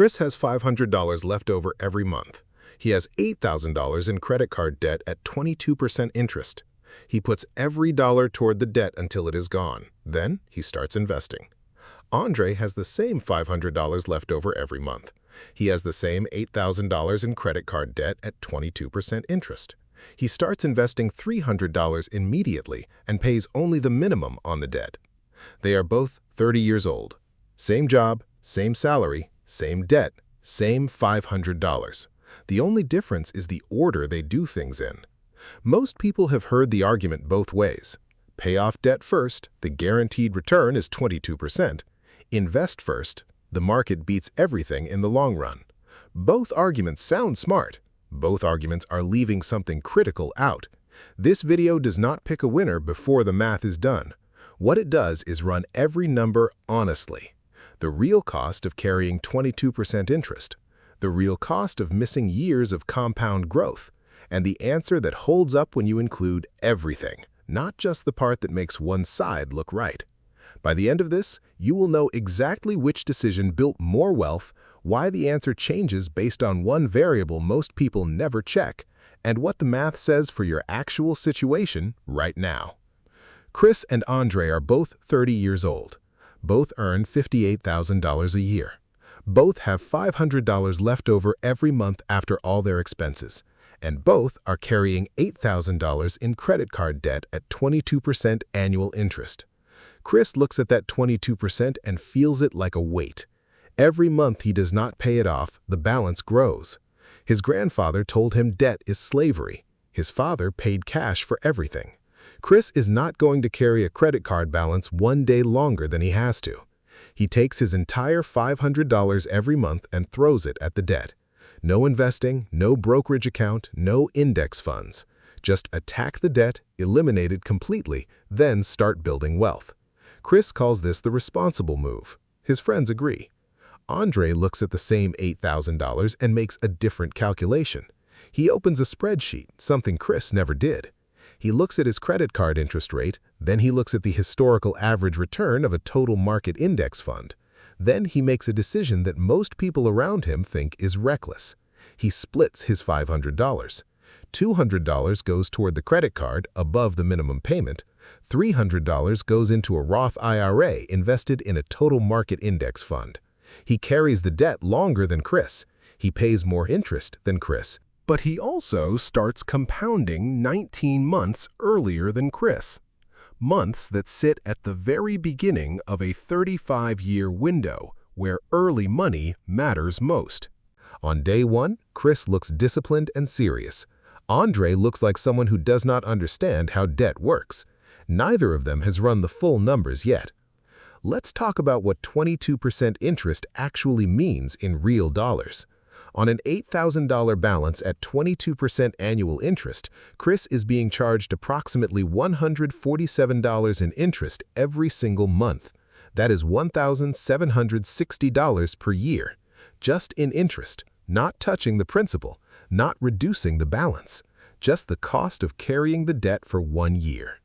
Chris has $500 left over every month. He has $8,000 in credit card debt at 22% interest. He puts every dollar toward the debt until it is gone. Then he starts investing. Andre has the same $500 left over every month. He has the same $8,000 in credit card debt at 22% interest. He starts investing $300 immediately and pays only the minimum on the debt. They are both 30 years old. Same job, same salary, same debt, same $500. The only difference is the order they do things in. Most people have heard the argument both ways. Pay off debt first, the guaranteed return is 22%. Invest first, the market beats everything in the long run. Both arguments sound smart. Both arguments are leaving something critical out. This video does not pick a winner before the math is done. What it does is run every number honestly. The real cost of carrying 22% interest, the real cost of missing years of compound growth, and the answer that holds up when you include everything, not just the part that makes one side look right. By the end of this, you will know exactly which decision built more wealth, why the answer changes based on one variable most people never check, and what the math says for your actual situation right now. Chris and Andre are both 30 years old. Both earn $58,000 a year. Both have $500 left over every month after all their expenses. And both are carrying $8,000 in credit card debt at 22% annual interest. Chris looks at that 22% and feels it like a weight. Every month he does not pay it off, the balance grows. His grandfather told him debt is slavery. His father paid cash for everything. Chris is not going to carry a credit card balance one day longer than he has to. He takes his entire $500 every month and throws it at the debt. No investing, no brokerage account, no index funds. Just attack the debt, eliminate it completely, then start building wealth. Chris calls this the responsible move. His friends agree. Andre looks at the same $8,000 and makes a different calculation. He opens a spreadsheet, something Chris never did. He looks at his credit card interest rate, then he looks at the historical average return of a total market index fund. Then he makes a decision that most people around him think is reckless. He splits his $500. $200 goes toward the credit card above the minimum payment. $300 goes into a Roth IRA invested in a total market index fund. He carries the debt longer than Chris. He pays more interest than Chris. But he also starts compounding 19 months earlier than Chris. Months that sit at the very beginning of a 35-year window where early money matters most. On day one, Chris looks disciplined and serious. Andre looks like someone who does not understand how debt works. Neither of them has run the full numbers yet. Let's talk about what 22% interest actually means in real dollars. On an $8,000 balance at 22% annual interest, Chris is being charged approximately $147 in interest every single month. That is $1,760 per year, just in interest, not touching the principal, not reducing the balance, just the cost of carrying the debt for 1 year.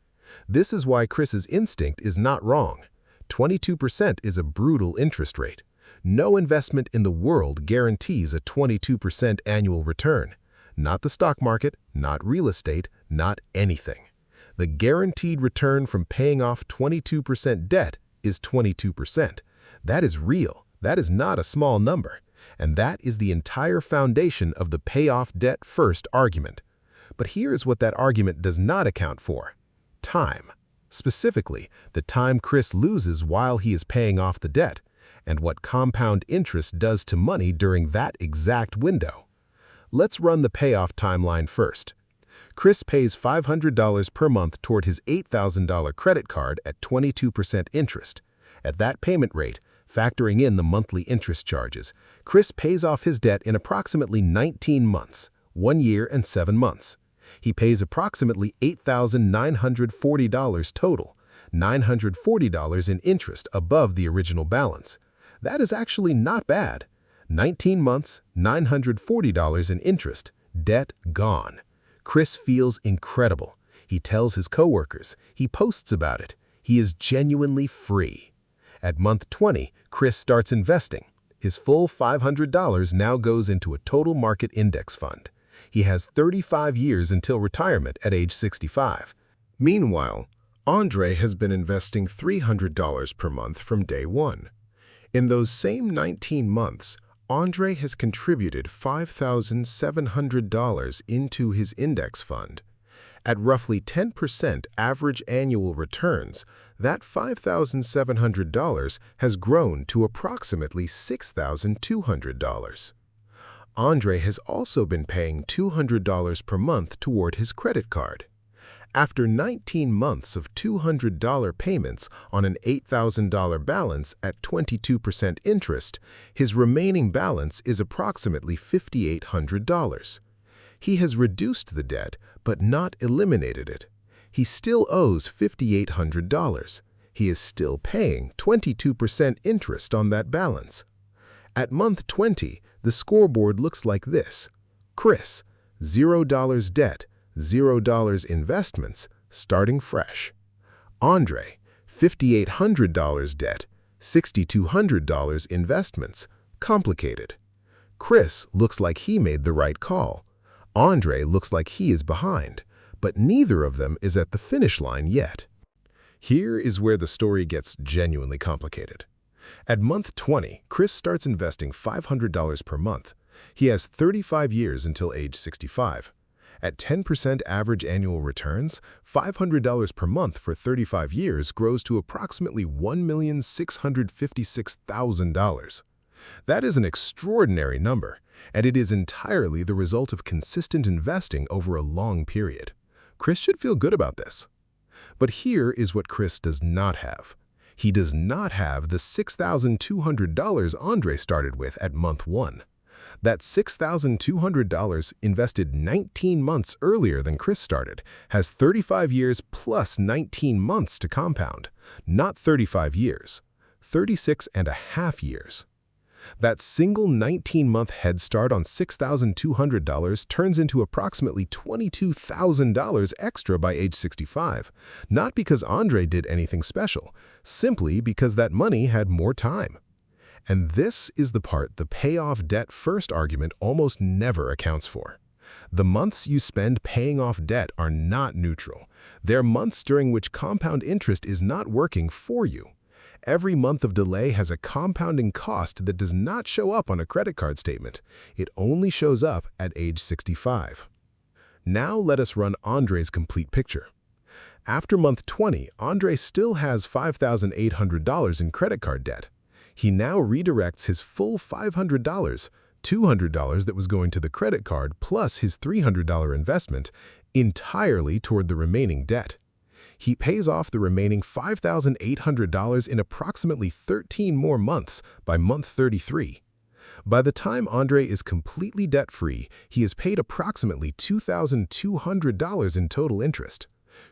This is why Chris's instinct is not wrong. 22% is a brutal interest rate. No investment in the world guarantees a 22% annual return. Not the stock market, not real estate, not anything. The guaranteed return from paying off 22% debt is 22%. That is real. That is not a small number. And that is the entire foundation of the payoff debt first argument. But here's what that argument does not account for. Time. Specifically, the time Chris loses while he is paying off the debt, and what compound interest does to money during that exact window. Let's run the payoff timeline first. Chris pays $500 per month toward his $8,000 credit card at 22% interest. At that payment rate, factoring in the monthly interest charges, Chris pays off his debt in approximately 19 months, 1 year and 7 months. He pays approximately $8,940 total, $940 in interest above the original balance. That is actually not bad. 19 months, $940 in interest, debt gone. Chris feels incredible. He tells his coworkers, he posts about it. He is genuinely free. At month 20, Chris starts investing. His full $500 now goes into a total market index fund. He has 35 years until retirement at age 65. Meanwhile, Andre has been investing $300 per month from day one. In those same 19 months, Andre has contributed $5,700 into his index fund. At roughly 10% average annual returns, that $5,700 has grown to approximately $6,200. Andre has also been paying $200 per month toward his credit card. After 19 months of $200 payments on an $8,000 balance at 22% interest, his remaining balance is approximately $5,800. He has reduced the debt, but not eliminated it. He still owes $5,800. He is still paying 22% interest on that balance. At month 20, the scoreboard looks like this. Chris, $0 debt, $0 investments, starting fresh. Andre, $5,800 debt, $6,200 investments, complicated. Chris looks like he made the right call. Andre looks like he is behind, but neither of them is at the finish line yet. Here is where the story gets genuinely complicated. At month 20, Chris starts investing $500 per month. He has 35 years until age 65. At 10% average annual returns, $500 per month for 35 years grows to approximately $1,656,000. That is an extraordinary number, and it is entirely the result of consistent investing over a long period. Chris should feel good about this. But here is what Chris does not have. He does not have the $6,200 Andre started with at month 1. That $6,200 invested 19 months earlier than Chris started has 35 years plus 19 months to compound, not 35 years, 36 and a half years. That single 19-month head start on $6,200 turns into approximately $22,000 extra by age 65, not because Andre did anything special, simply because that money had more time. And this is the part the payoff debt first argument almost never accounts for. The months you spend paying off debt are not neutral. They're months during which compound interest is not working for you. Every month of delay has a compounding cost that does not show up on a credit card statement. It only shows up at age 65. Now let us run Andre's complete picture. After month 20, Andre still has $5,800 in credit card debt. He now redirects his full $500, $200 that was going to the credit card plus his $300 investment, entirely toward the remaining debt. He pays off the remaining $5,800 in approximately 13 more months by month 33. By the time Andre is completely debt-free, he has paid approximately $2,200 in total interest.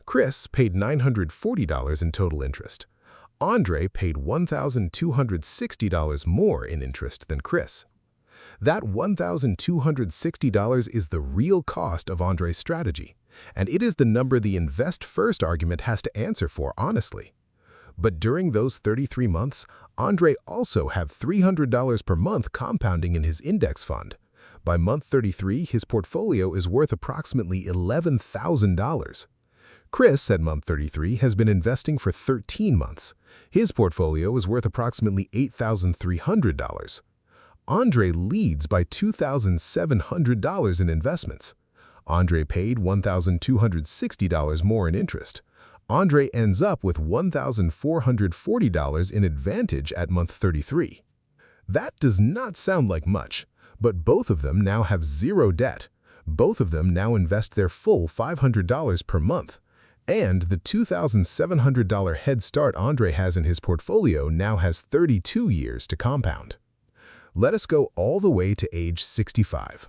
Chris paid $940 in total interest. Andre paid $1,260 more in interest than Chris. That $1,260 is the real cost of Andre's strategy, and it is the number the invest first argument has to answer for honestly. But during those 33 months, Andre also had $300 per month compounding in his index fund. By month 33, his portfolio is worth approximately $11,000. Chris, at month 33, has been investing for 13 months. His portfolio is worth approximately $8,300. Andre leads by $2,700 in investments. Andre paid $1,260 more in interest. Andre ends up with $1,440 in advantage at month 33. That does not sound like much, but both of them now have zero debt. Both of them now invest their full $500 per month. And the $2,700 head start Andre has in his portfolio now has 32 years to compound. Let us go all the way to age 65.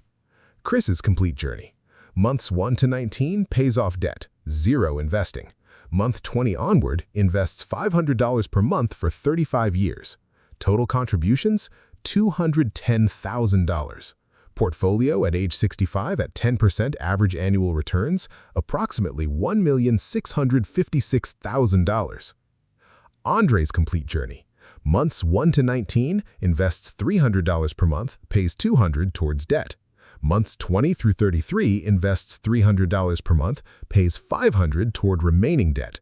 Chris's complete journey. Months 1 to 19 pays off debt, zero investing. Month 20 onward invests $500 per month for 35 years. Total contributions, $210,000. Portfolio at age 65 at 10% average annual returns, approximately $1,656,000. Andre's complete journey. Months 1 to 19 invests $300 per month, pays $200 towards debt. Months 20 through 33 invests $300 per month, pays $500 toward remaining debt.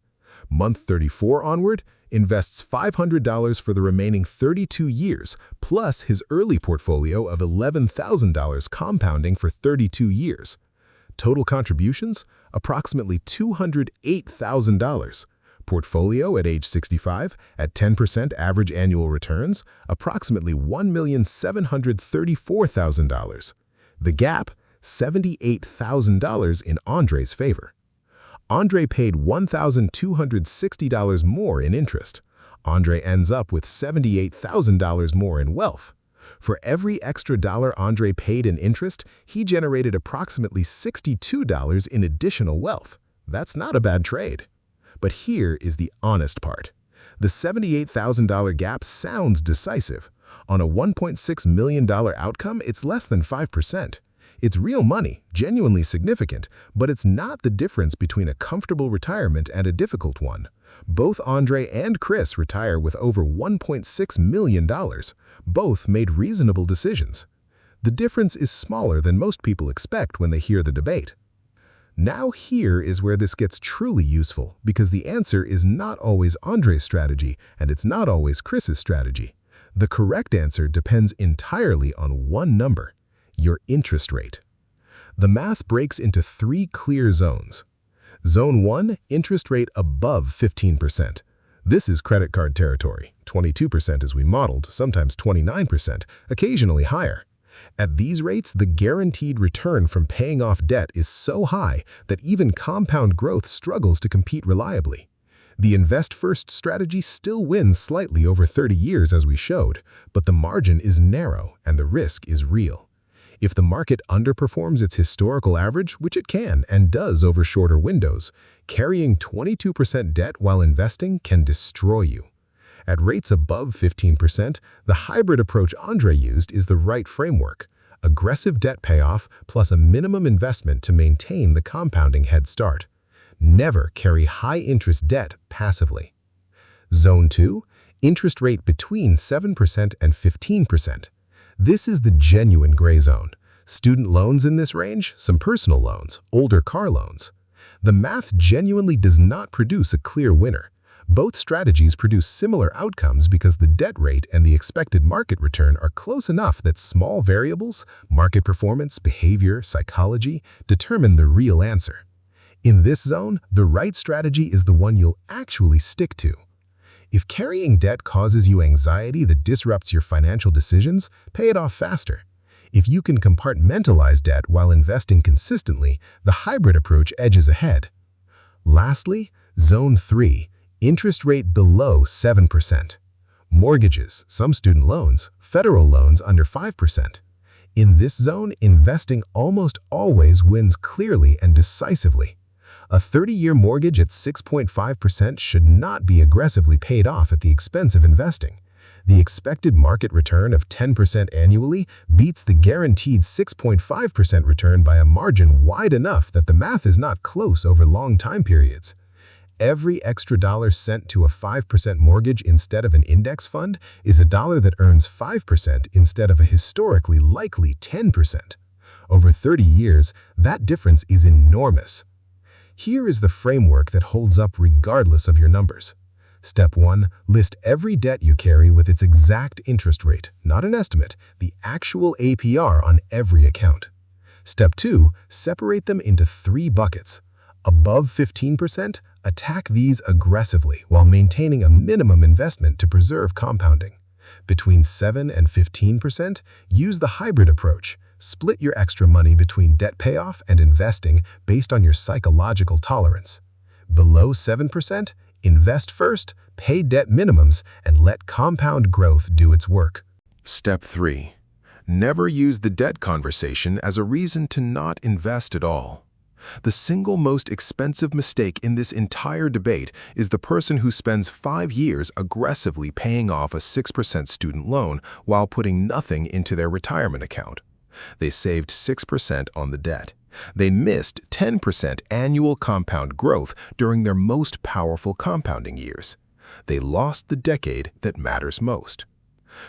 Month 34 onward invests $500 for the remaining 32 years, plus his early portfolio of $11,000 compounding for 32 years. Total contributions, approximately $208,000. Portfolio at age 65, at 10% average annual returns, approximately $1,734,000. The gap, $78,000 in Andre's favor. Andre paid $1,260 more in interest. Andre ends up with $78,000 more in wealth. For every extra dollar Andre paid in interest, he generated approximately $62 in additional wealth. That's not a bad trade. But here is the honest part. The $78,000 gap sounds decisive. On a $1.6 million outcome, it's less than 5%. It's real money, genuinely significant, but it's not the difference between a comfortable retirement and a difficult one. Both Andre and Chris retire with over $1.6 million. Both made reasonable decisions. The difference is smaller than most people expect when they hear the debate. Now here is where this gets truly useful, because the answer is not always Andre's strategy, and it's not always Chris's strategy. The correct answer depends entirely on one number: your interest rate. The math breaks into three clear zones. Zone 1, interest rate above 15%. This is credit card territory, 22% as we modeled, sometimes 29%, occasionally higher. At these rates, the guaranteed return from paying off debt is so high that even compound growth struggles to compete reliably. The invest-first strategy still wins slightly over 30 years as we showed, but the margin is narrow and the risk is real. If the market underperforms its historical average, which it can and does over shorter windows, carrying 22% debt while investing can destroy you. At rates above 15%, the hybrid approach Andre used is the right framework: aggressive debt payoff plus a minimum investment to maintain the compounding head start. Never carry high-interest debt passively. Zone 2, interest rate between 7% and 15%. This is the genuine gray zone. Student loans in this range, some personal loans, older car loans. The math genuinely does not produce a clear winner. Both strategies produce similar outcomes because the debt rate and the expected market return are close enough that small variables, market performance, behavior, psychology, determine the real answer. In this zone, the right strategy is the one you'll actually stick to. If carrying debt causes you anxiety that disrupts your financial decisions, pay it off faster. If you can compartmentalize debt while investing consistently, the hybrid approach edges ahead. Lastly, Zone 3, interest rate below 7%. Mortgages, some student loans, federal loans under 5%. In this zone, investing almost always wins clearly and decisively. A 30-year mortgage at 6.5% should not be aggressively paid off at the expense of investing. The expected market return of 10% annually beats the guaranteed 6.5% return by a margin wide enough that the math is not close over long time periods. Every extra dollar sent to a 5% mortgage instead of an index fund is a dollar that earns 5% instead of a historically likely 10%. Over 30 years, that difference is enormous. Here is the framework that holds up regardless of your numbers. Step 1. List every debt you carry with its exact interest rate, not an estimate, the actual APR on every account. Step 2. Separate them into 3 buckets. Above 15%, attack these aggressively while maintaining a minimum investment to preserve compounding. Between 7 and 15%, use the hybrid approach. Split your extra money between debt payoff and investing based on your psychological tolerance. Below 7%, invest first, pay debt minimums, and let compound growth do its work. Step 3. Never use the debt conversation as a reason to not invest at all. The single most expensive mistake in this entire debate is the person who spends 5 years aggressively paying off a 6% student loan while putting nothing into their retirement account. They saved 6% on the debt. They missed 10% annual compound growth during their most powerful compounding years. They lost the decade that matters most.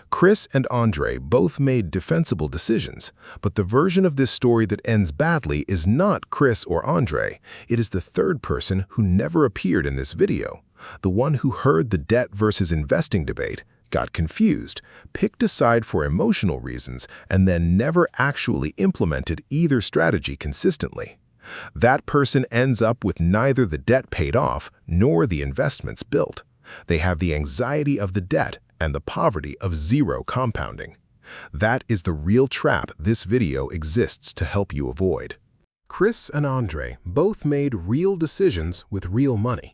Chris and Andre both made defensible decisions, but the version of this story that ends badly is not Chris or Andre. It is the third person who never appeared in this video, the one who heard the debt versus investing debate, got confused, picked a side for emotional reasons, and then never actually implemented either strategy consistently. That person ends up with neither the debt paid off nor the investments built. They have the anxiety of the debt and the poverty of zero compounding. That is the real trap this video exists to help you avoid. Chris and Andre both made real decisions with real money.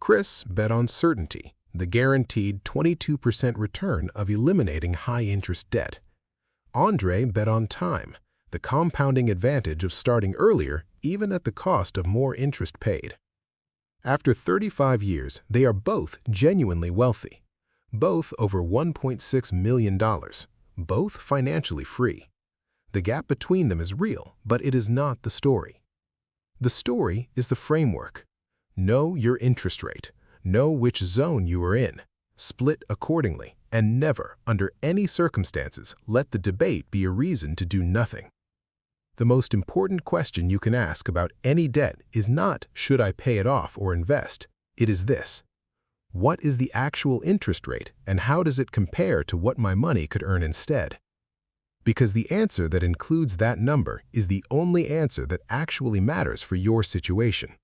Chris bet on certainty, the guaranteed 22% return of eliminating high-interest debt. Andre bet on time, the compounding advantage of starting earlier even at the cost of more interest paid. After 35 years, they are both genuinely wealthy. Both over $1.6 million, both financially free. The gap between them is real, but it is not the story. The story is the framework. Know your interest rate, know which zone you are in, split accordingly, and never, under any circumstances, let the debate be a reason to do nothing. The most important question you can ask about any debt is not, should I pay it off or invest? It is this: what is the actual interest rate, and how does it compare to what my money could earn instead? Because the answer that includes that number is the only answer that actually matters for your situation.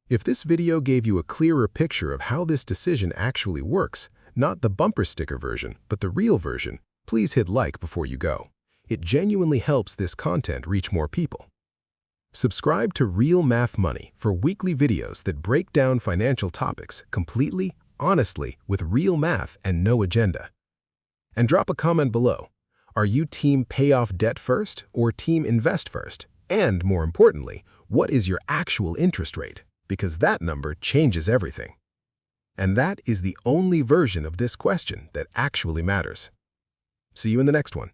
If this video gave you a clearer picture of how this decision actually works, not the bumper sticker version, but the real version, please hit like before you go. It genuinely helps this content reach more people. Subscribe to Real Math Money for weekly videos that break down financial topics completely, honestly, with real math and no agenda. And drop a comment below. Are you team pay off debt first or team invest first? And more importantly, what is your actual interest rate? Because that number changes everything. And that is the only version of this question that actually matters. See you in the next one.